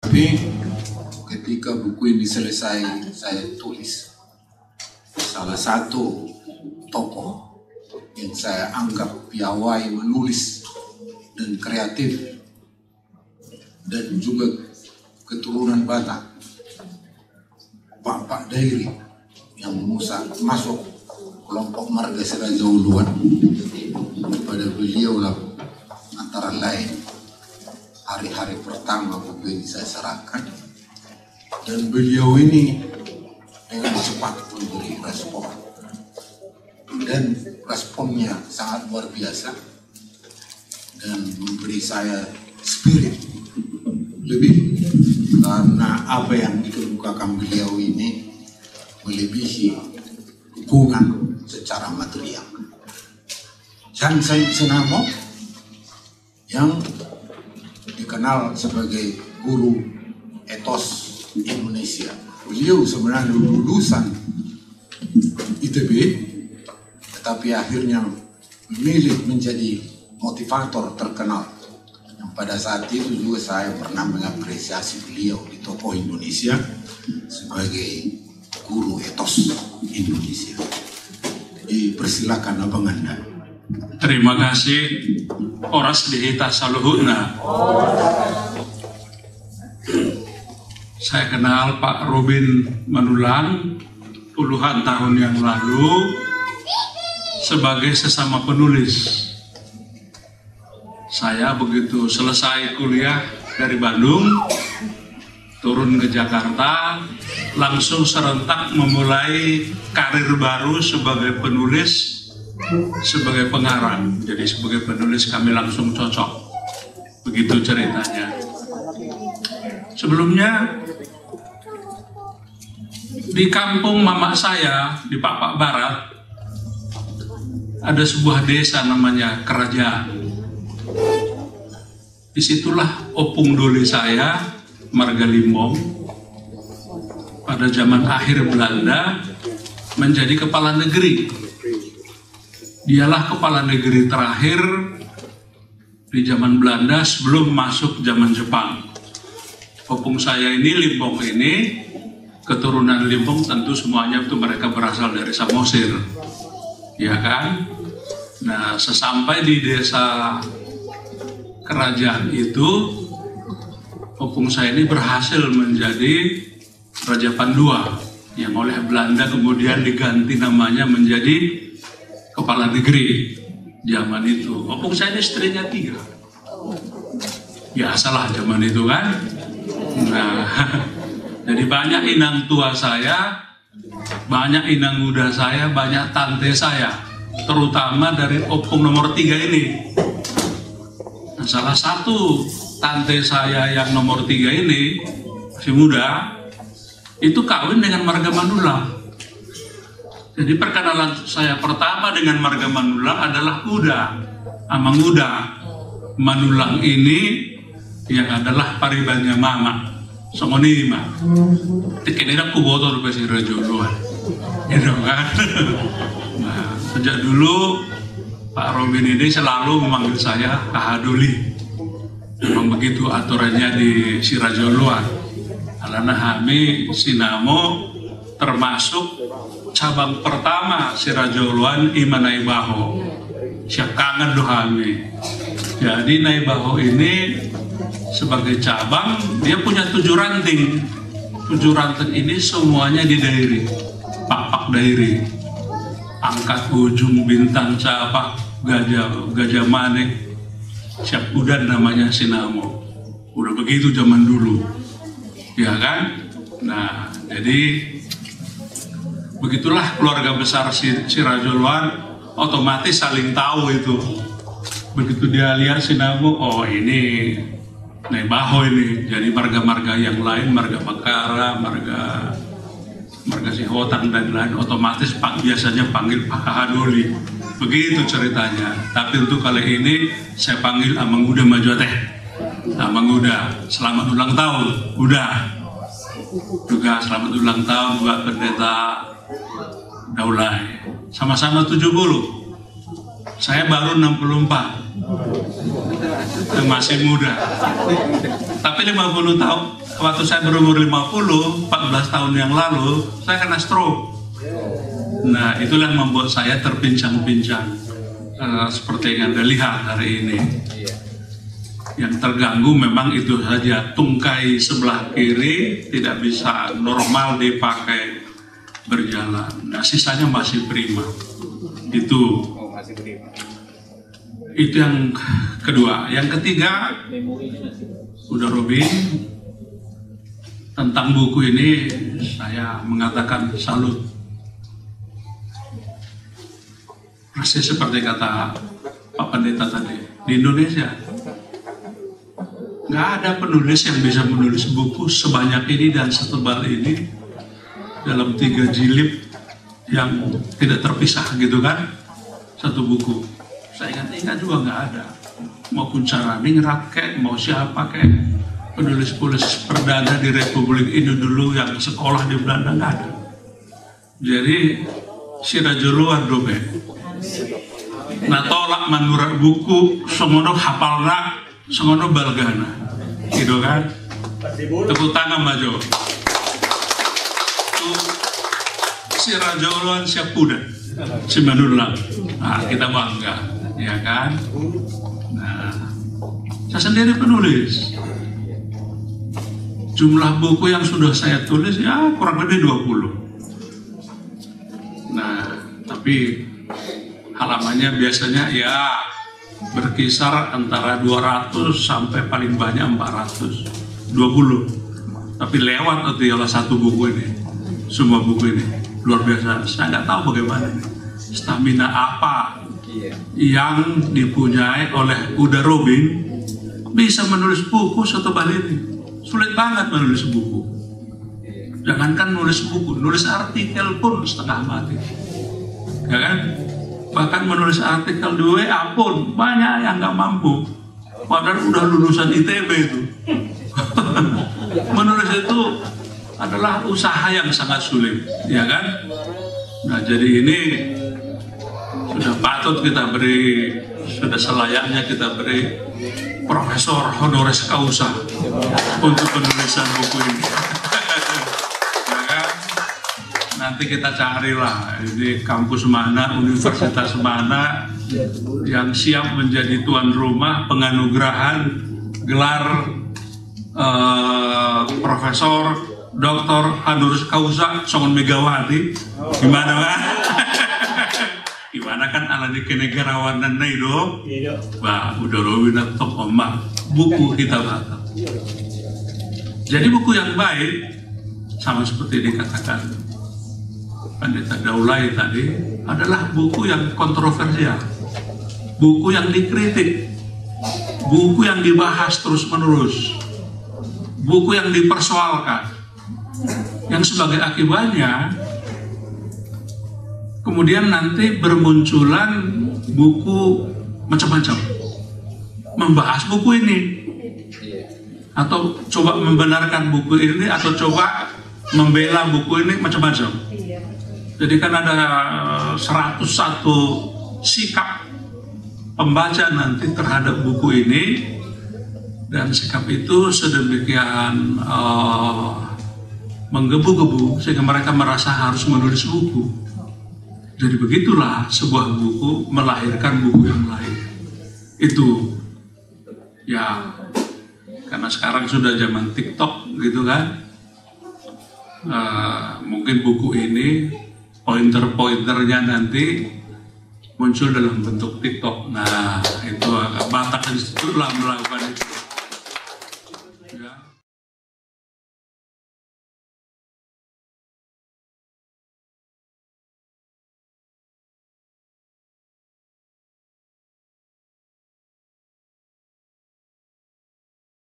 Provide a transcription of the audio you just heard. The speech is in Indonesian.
Tapi ketika buku ini selesai, saya tulis salah satu tokoh yang saya anggap piawai menulis dan kreatif dan juga keturunan Batak, Bapak Dairi yang masuk kelompok marga Sirajauluan. Pada beliau lah antara lain hari-hari pertama buku ini saya serahkan, dan beliau ini dengan cepat memberi respon, dan responnya sangat luar biasa dan memberi saya spirit lebih, karena apa yang dikemukakan beliau ini melebihi dukungan secara material. Chan Senamo yang dikenal sebagai guru etos Indonesia. Beliau sebenarnya lulusan ITB, tetapi akhirnya memilih menjadi motivator terkenal. Yang pada saat itu juga saya pernah mengapresiasi beliau di tokoh Indonesia sebagai guru etos Indonesia. Dipersilakan Abang Anda. Terima kasih. Oras dihita saluhuna. Saya kenal Pak Robin Manulang puluhan tahun yang lalu sebagai sesama penulis. Saya begitu selesai kuliah dari Bandung, turun ke Jakarta, langsung serentak memulai karir baru sebagai penulis, sebagai pengarang. Jadi sebagai penulis kami langsung cocok. Begitu ceritanya. Sebelumnya di kampung mama saya di Papak Barat ada sebuah desa namanya Kerajaan. Disitulah opung doli saya, marga Limbong, pada zaman akhir Belanda menjadi kepala negeri. Dialah kepala negeri terakhir di zaman Belanda sebelum masuk zaman Jepang. Opung saya ini, Limbong ini, keturunan Limbong tentu semuanya itu mereka berasal dari Samosir, ya kan? Nah, sesampai di desa Kerajaan itu, opung saya ini berhasil menjadi Raja Pandua yang oleh Belanda kemudian diganti namanya menjadi kepala negeri zaman itu. Opung saya ini istrinya 3. Biasalah zaman itu kan. Nah, jadi banyak inang tua saya, banyak inang muda saya, banyak tante saya, terutama dari opung nomor 3 ini. Nah, salah satu tante saya yang nomor 3 ini, masih muda, itu kawin dengan marga Manulang. Jadi perkenalan saya pertama dengan marga Manulang adalah Uda, Amang Uda. Manulang ini yang adalah paribannya mama, songonima. Tekenera kubotor besi Sirajauluan, gitu kan? Nah, sejak dulu Pak Robin ini selalu memanggil saya Kahadoli. Memang begitu aturannya di Sirajauluan. Alana Hami Sinamo termasuk cabang pertama Sirajauluan Ima Naibaho. Siap kangen dohami. Jadi Naibaho ini sebagai cabang dia punya 7 ranting. 7 ranting ini semuanya di Dairi, Papak Dairi, Angkat Ujung, Bintang Capak, Gajah Manik, Siap Udan namanya Sinamo. Udah begitu zaman dulu, ya kan? Nah, jadi begitulah keluarga besar Sirajauluan, otomatis saling tahu itu. Begitu dia lihat Sinamo, oh ini Naibaho ini. Jadi marga-marga yang lain, marga Bakara, marga Sihotang dan lain, otomatis biasanya panggil Pak Kahadoli. Begitu ceritanya. Tapi untuk kali ini saya panggil Amang Uda Maju Teh. Amang Uda, selamat ulang tahun. Udah. Juga selamat ulang tahun buat Pendeta Daulay. Sama-sama 70. Saya baru 64, masih muda. Tapi 50 tahun, waktu saya berumur 50, 14 tahun yang lalu, saya kena stroke. Nah, itulah yang membuat saya terpincang-pincang, seperti yang Anda lihat hari ini. Yang terganggu memang itu saja, tungkai sebelah kiri tidak bisa normal dipakai berjalan. Nah, sisanya masih prima. Itu yang kedua. Yang ketiga, udah Robin, tentang buku ini saya mengatakan salut. Persis seperti kata Pak Pendeta tadi, di Indonesia nggak ada penulis yang bisa menulis buku sebanyak ini dan setebal ini dalam 3 jilid yang tidak terpisah gitu kan, satu buku. Saya ingat juga nggak ada, maupun cara Ningrat kayak mau siapa kayak penulis-penulis perdana di Republik ini dulu yang sekolah di Belanda nggak ada. Jadi sirajuluan dobe. Nah, tolak manurat buku semono hafalna semono balgana, gitu kan? Tepuk tangan maju. Si Rajaulan siap kuda, si Manulang. Nah, kita bangga, ya kan? Nah, saya sendiri penulis. Jumlah buku yang sudah saya tulis ya kurang lebih 20. Nah, tapi halamannya biasanya ya berkisar antara 200 sampai paling banyak 420. Tapi lewat atau ialah satu buku ini, semua buku ini luar biasa. Saya nggak tahu bagaimana stamina apa yang dipunyai oleh Uda Robin bisa menulis buku setebal ini. Sulit banget menulis buku. Jangankan nulis buku, nulis artikel pun setengah mati, ya kan? Bahkan menulis artikel di WA pun banyak yang nggak mampu. Padahal udah lulusan ITB itu. Menulis itu adalah usaha yang sangat sulit, ya kan? Nah, jadi ini sudah patut kita beri, sudah selayaknya kita beri Profesor Honoris Causa untuk penulisan buku ini. Ya kan? Nanti kita carilah di kampus mana, universitas mana yang siap menjadi tuan rumah penganugerahan gelar Profesor Dr. Honoris Causa Songon Megawati. Gimana kan? Gimana kan ala di kenegarawanan na itu? Wah, udah Robin top omak buku kita batal. Jadi buku yang baik sama seperti dikatakan Pendeta Daulay tadi adalah buku yang kontroversial, buku yang dikritik, buku yang dibahas terus-menerus, buku yang dipersoalkan, yang sebagai akibatnya kemudian nanti bermunculan buku macam-macam membahas buku ini, atau coba membenarkan buku ini, atau coba membela buku ini, macam-macam. Jadi kan ada 101 sikap pembaca nanti terhadap buku ini, dan sikap itu sedemikian menggebu-gebu sehingga mereka merasa harus menulis buku. Jadi begitulah sebuah buku melahirkan buku yang lain. Itu ya, karena sekarang sudah zaman TikTok gitu kan. Mungkin buku ini pointer-pointernya nanti muncul dalam bentuk TikTok. Nah, itu Batak Institute lah melakukan itu.